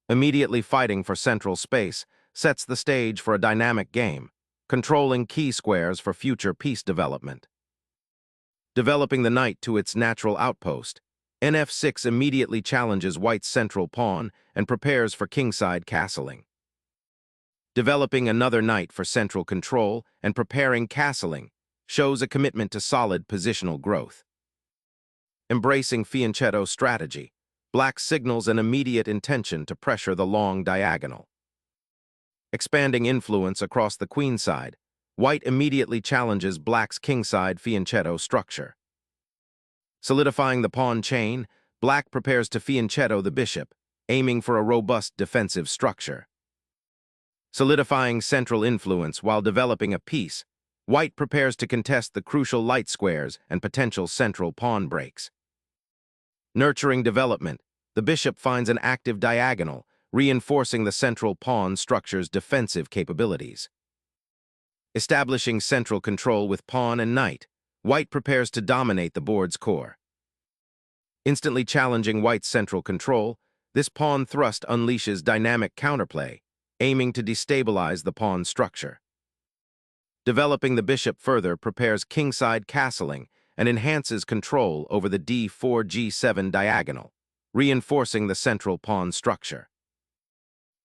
Immediately fighting for central space sets the stage for a dynamic game, controlling key squares for future piece development. Developing the knight to its natural outpost, Nf6 immediately challenges white's central pawn and prepares for kingside castling. Developing another knight for central control and preparing castling shows a commitment to solid positional growth. Embracing fianchetto strategy, black signals an immediate intention to pressure the long diagonal. Expanding influence across the queenside, white immediately challenges black's kingside fianchetto structure. Solidifying the pawn chain, black prepares to fianchetto the bishop, aiming for a robust defensive structure. Solidifying central influence while developing a piece, white prepares to contest the crucial light squares and potential central pawn breaks. Nurturing development, the bishop finds an active diagonal, reinforcing the central pawn structure's defensive capabilities. Establishing central control with pawn and knight, white prepares to dominate the board's core. Instantly challenging white's central control, this pawn thrust unleashes dynamic counterplay, aiming to destabilize the pawn structure. Developing the bishop further prepares kingside castling and enhances control over the d4-g7 diagonal, reinforcing the central pawn structure.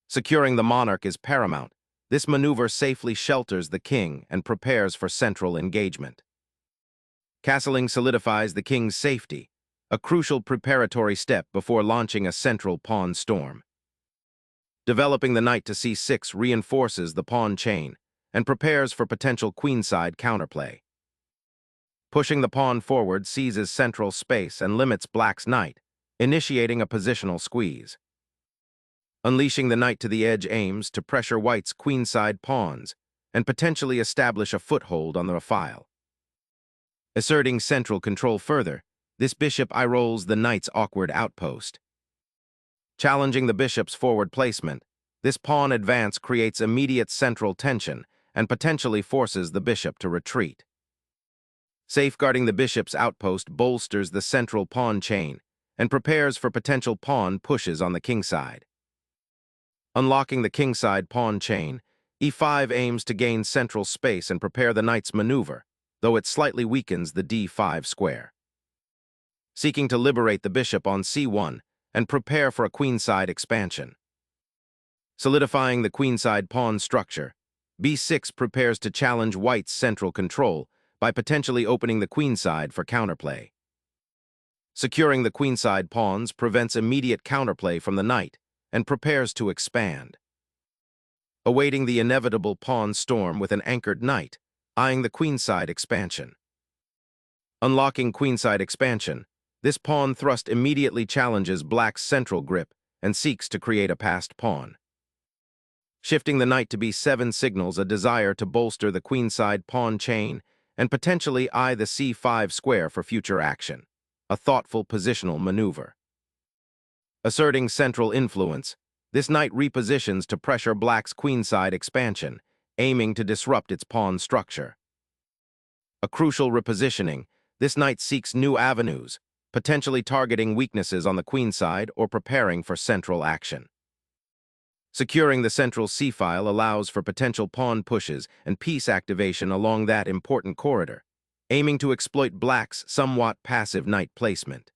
Securing the monarch is paramount. This maneuver safely shelters the king and prepares for central engagement. Castling solidifies the king's safety, a crucial preparatory step before launching a central pawn storm. Developing the knight to c6 reinforces the pawn chain and prepares for potential queenside counterplay. Pushing the pawn forward seizes central space and limits black's knight, initiating a positional squeeze. Unleashing the knight to the edge aims to pressure white's queenside pawns and potentially establish a foothold on the file. Asserting central control further, this bishop eye-rolls the knight's awkward outpost. Challenging the bishop's forward placement, this pawn advance creates immediate central tension and potentially forces the bishop to retreat. Safeguarding the bishop's outpost bolsters the central pawn chain and prepares for potential pawn pushes on the kingside. Unlocking the kingside pawn chain, e5 aims to gain central space and prepare the knight's maneuver, though it slightly weakens the d5 square. Seeking to liberate the bishop on c1 and prepare for a queenside expansion. Solidifying the queenside pawn structure, b6 prepares to challenge white's central control by potentially opening the queenside for counterplay. Securing the queenside pawns prevents immediate counterplay from the knight and prepares to expand. Awaiting the inevitable pawn storm with an anchored knight, eyeing the queenside expansion. Unlocking queenside expansion, this pawn thrust immediately challenges black's central grip and seeks to create a passed pawn. Shifting the knight to b7 signals a desire to bolster the queenside pawn chain and potentially eye the c5 square for future action, a thoughtful positional maneuver. Asserting central influence, this knight repositions to pressure black's queenside expansion, aiming to disrupt its pawn structure. A crucial repositioning, this knight seeks new avenues, potentially targeting weaknesses on the queenside or preparing for central action. Securing the central c-file allows for potential pawn pushes and piece activation along that important corridor, aiming to exploit black's somewhat passive knight placement.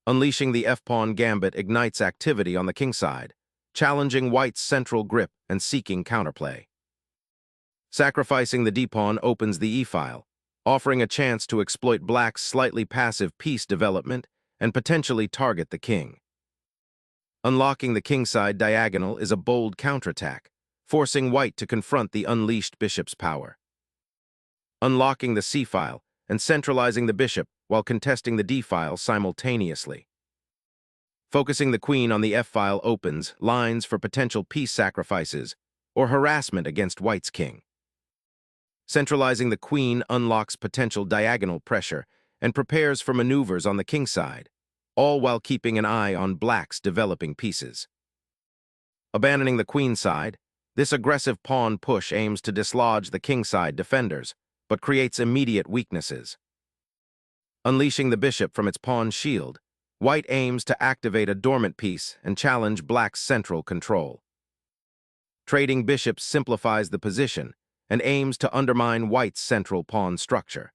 Unleashing the f-pawn gambit ignites activity on the kingside, challenging white's central grip and seeking counterplay. Sacrificing the d-pawn opens the e-file, offering a chance to exploit black's slightly passive piece development and potentially target the king. Unlocking the kingside diagonal is a bold counterattack, forcing white to confront the unleashed bishop's power. Unlocking the c-file and centralizing the bishop while contesting the d-file simultaneously. Focusing the queen on the f-file opens lines for potential piece sacrifices or harassment against white's king. Centralizing the queen unlocks potential diagonal pressure and prepares for maneuvers on the kingside, all while keeping an eye on black's developing pieces. Abandoning the queenside, this aggressive pawn push aims to dislodge the kingside defenders, but creates immediate weaknesses. Unleashing the bishop from its pawn shield, White aims to activate a dormant piece and challenge black's central control. Trading bishops simplifies the position and aims to undermine white's central pawn structure.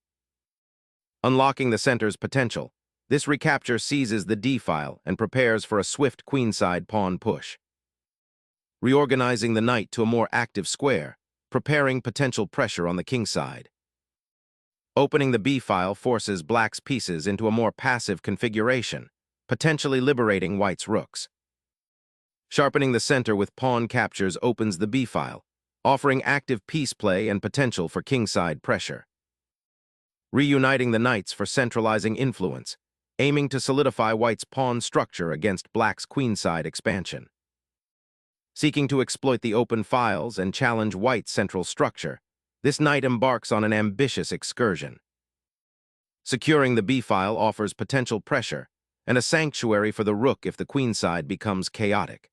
Unlocking the center's potential, this recapture seizes the d-file and prepares for a swift queenside pawn push. Reorganizing the knight to a more active square, preparing potential pressure on the kingside. Opening the b-file forces black's pieces into a more passive configuration, potentially liberating white's rooks. Sharpening the center with pawn captures opens the b-file, offering active piece play and potential for kingside pressure. Reuniting the knights for centralizing influence, aiming to solidify white's pawn structure against black's queenside expansion. Seeking to exploit the open files and challenge white's central structure, this knight embarks on an ambitious excursion. Securing the b-file offers potential pressure and a sanctuary for the rook if the queenside becomes chaotic.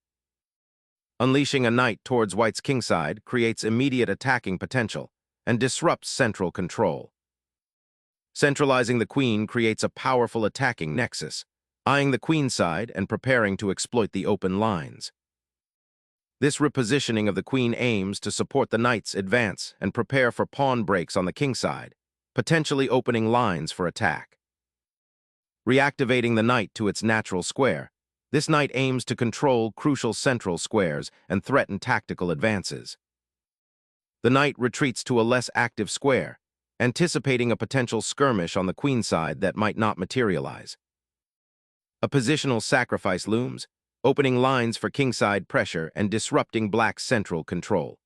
Unleashing a knight towards white's kingside creates immediate attacking potential and disrupts central control. Centralizing the queen creates a powerful attacking nexus, eyeing the queenside and preparing to exploit the open lines. This repositioning of the queen aims to support the knight's advance and prepare for pawn breaks on the kingside, potentially opening lines for attack. Reactivating the knight to its natural square, this knight aims to control crucial central squares and threaten tactical advances. The knight retreats to a less active square, anticipating a potential skirmish on the queenside that might not materialize. A positional sacrifice looms, opening lines for kingside pressure and disrupting black's central control.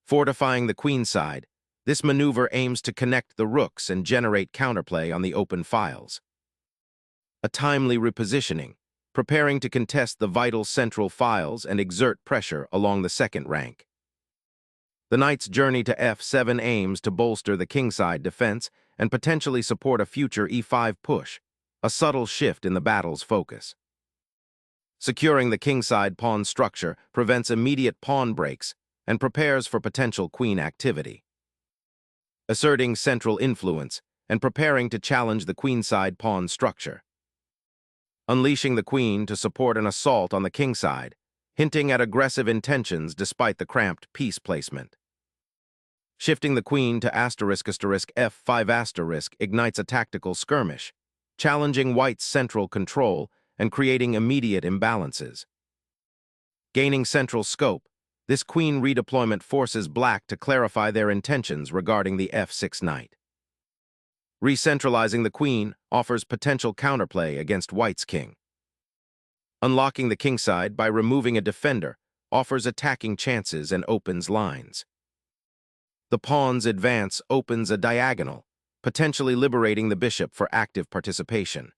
Fortifying the queenside, this maneuver aims to connect the rooks and generate counterplay on the open files. A timely repositioning, preparing to contest the vital central files and exert pressure along the second rank. The knight's journey to f7 aims to bolster the kingside defense and potentially support a future e5 push, a subtle shift in the battle's focus. Securing the kingside pawn structure prevents immediate pawn breaks and prepares for potential queen activity. Asserting central influence and preparing to challenge the queenside pawn structure. Unleashing the queen to support an assault on the kingside, hinting at aggressive intentions despite the cramped piece placement. Shifting the queen to **f5* ignites a tactical skirmish, challenging white's central control and creating immediate imbalances. Gaining central scope, this queen redeployment forces black to clarify their intentions regarding the f6 knight. Recentralizing the queen offers potential counterplay against white's king. Unlocking the kingside by removing a defender offers attacking chances and opens lines. The pawn's advance opens a diagonal, potentially liberating the bishop for active participation.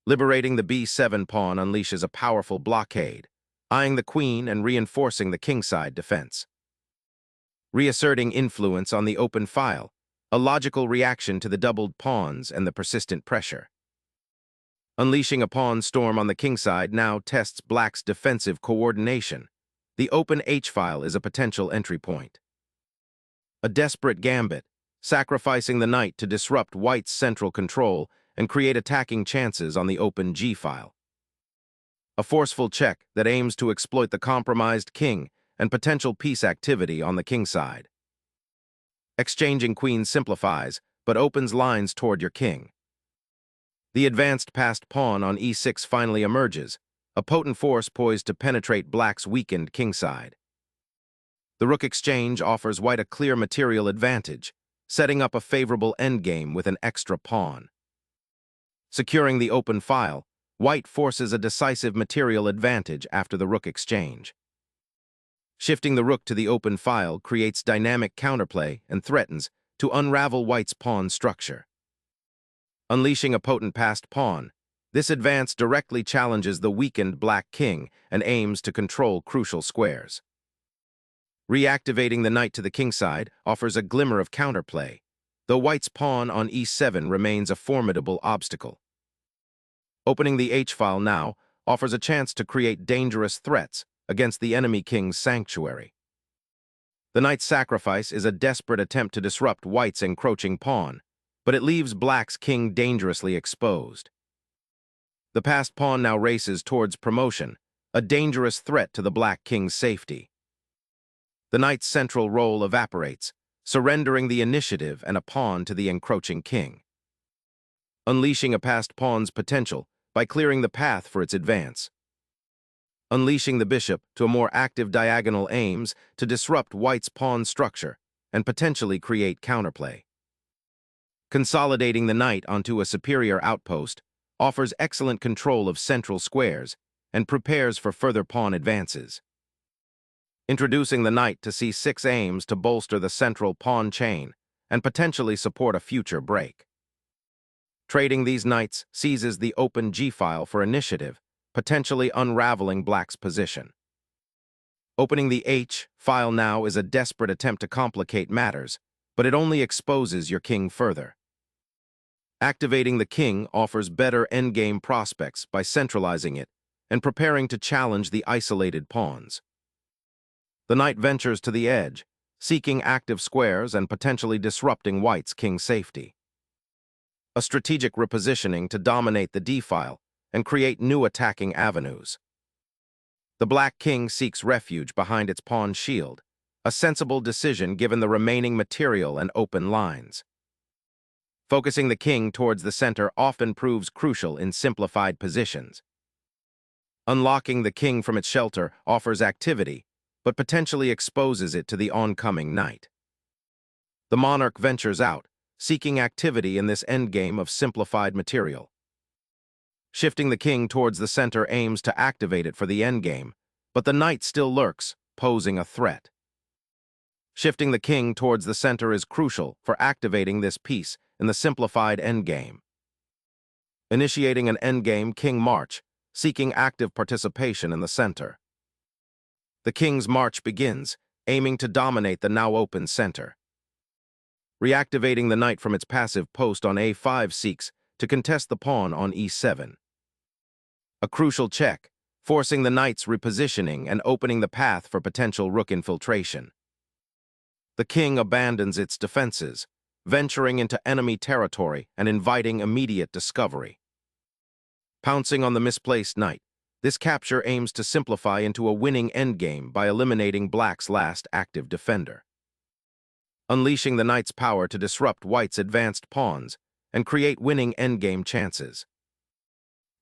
Liberating the b7 pawn unleashes a powerful blockade, eyeing the queen and reinforcing the kingside defense. Reasserting influence on the open file, a logical reaction to the doubled pawns and the persistent pressure. Unleashing a pawn storm on the kingside now tests black's defensive coordination. The open h-file is a potential entry point. A desperate gambit, sacrificing the knight to disrupt white's central control and create attacking chances on the open g-file. A forceful check that aims to exploit the compromised king and potential piece activity on the kingside. Exchanging queen simplifies, but opens lines toward your king. The advanced passed pawn on e6 finally emerges, a potent force poised to penetrate black's weakened kingside. The rook exchange offers white a clear material advantage, setting up a favorable endgame with an extra pawn. Securing the open file, white forces a decisive material advantage after the rook exchange. Shifting the rook to the open file creates dynamic counterplay and threatens to unravel white's pawn structure. Unleashing a potent passed pawn, this advance directly challenges the weakened black king and aims to control crucial squares. Reactivating the knight to the kingside offers a glimmer of counterplay, though white's pawn on e7 remains a formidable obstacle. Opening the h-file now offers a chance to create dangerous threats against the enemy king's sanctuary. The knight's sacrifice is a desperate attempt to disrupt white's encroaching pawn, but it leaves black's king dangerously exposed. The passed pawn now races towards promotion, a dangerous threat to the black king's safety. The knight's central role evaporates, surrendering the initiative and a pawn to the encroaching king, unleashing a passed pawn's potential by clearing the path for its advance. Unleashing the bishop to a more active diagonal aims to disrupt white's pawn structure and potentially create counterplay. Consolidating the knight onto a superior outpost offers excellent control of central squares and prepares for further pawn advances. Introducing the knight to c6 aims to bolster the central pawn chain and potentially support a future break. Trading these knights seizes the open g-file for initiative, potentially unraveling black's position. Opening the h-file now is a desperate attempt to complicate matters, but it only exposes your king further. Activating the king offers better endgame prospects by centralizing it and preparing to challenge the isolated pawns. The knight ventures to the edge, seeking active squares and potentially disrupting white's king safety. A strategic repositioning to dominate the d-file and create new attacking avenues. The black king seeks refuge behind its pawn shield, a sensible decision given the remaining material and open lines. Focusing the king towards the center often proves crucial in simplified positions. Unlocking the king from its shelter offers activity, but potentially exposes it to the oncoming knight. The monarch ventures out, seeking activity in this endgame of simplified material. Shifting the king towards the center aims to activate it for the endgame, but the knight still lurks, posing a threat. Shifting the king towards the center is crucial for activating this piece in the simplified endgame. Initiating an endgame king march, seeking active participation in the center. The king's march begins, aiming to dominate the now open center. Reactivating the knight from its passive post on a5 seeks to contest the pawn on e7. A crucial check, forcing the knight's repositioning and opening the path for potential rook infiltration. The king abandons its defenses, venturing into enemy territory and inviting immediate discovery. Pouncing on the misplaced knight, this capture aims to simplify into a winning endgame by eliminating black's last active defender. Unleashing the knight's power to disrupt white's advanced pawns and create winning endgame chances.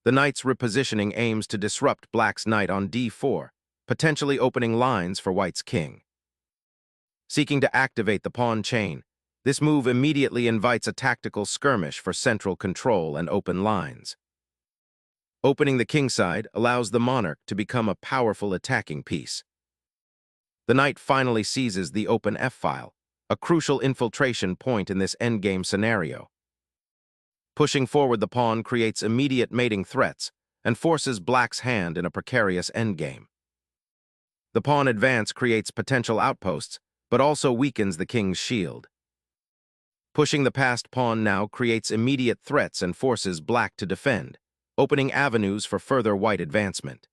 The knight's repositioning aims to disrupt black's knight on d4, potentially opening lines for white's king. Seeking to activate the pawn chain, this move immediately invites a tactical skirmish for central control and open lines. Opening the kingside allows the monarch to become a powerful attacking piece. The knight finally seizes the open f-file, a crucial infiltration point in this endgame scenario. Pushing forward the pawn creates immediate mating threats and forces black's hand in a precarious endgame. The pawn advance creates potential outposts, but also weakens the king's shield. Pushing the passed pawn now creates immediate threats and forces black to defend, opening avenues for further white advancement.